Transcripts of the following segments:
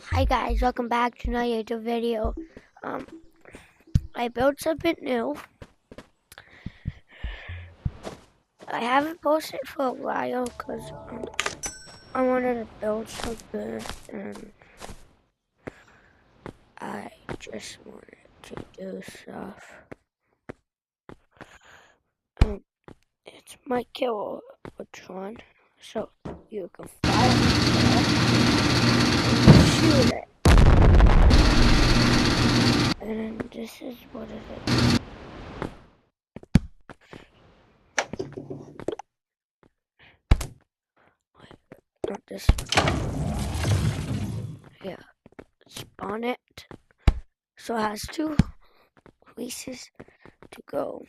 Hi guys, welcome back to another YouTube video. Um, I built something new. I haven't posted for a while because I wanted to build something and I just wanted to do stuff. It's my Kilowatron, so you can fly and shoot it. And this is what it is. Not this. Yeah, spawn it. So it has two places to go.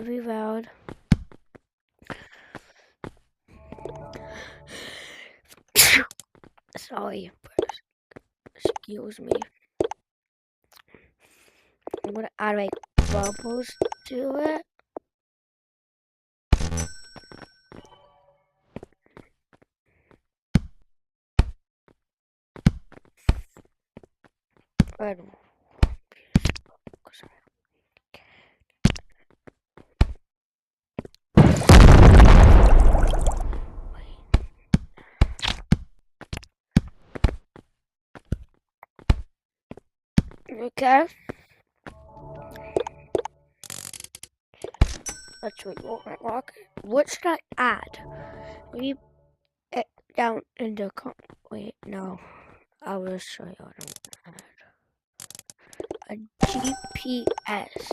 Be loud. Sorry, excuse me. I'm gonna add like bubbles to it. I don't know. Okay. Let's rock. What should I add? Leave it down in the wait, no. I will show you what I'm gonna add. A GPS.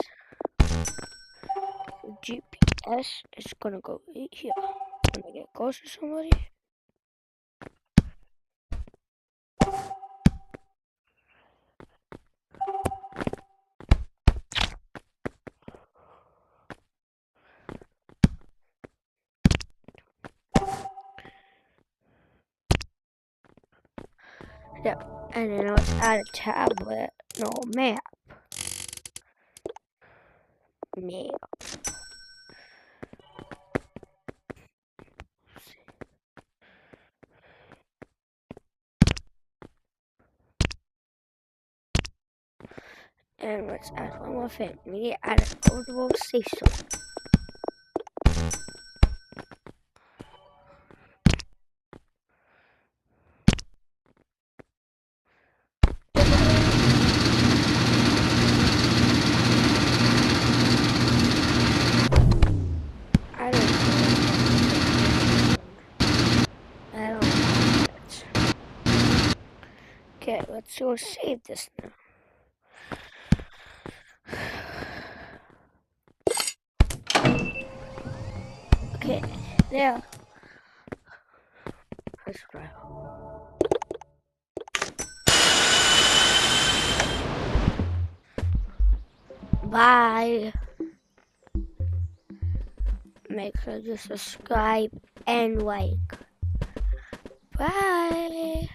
GPS is gonna go right here. When I get close to somebody. Yeah, and then let's add a tablet. No, map. Map. And let's add one more thing. We need to add a portable safe zone. Okay, let's go save this now. Okay, there. Let's try. Bye. Make sure to subscribe and like. Bye.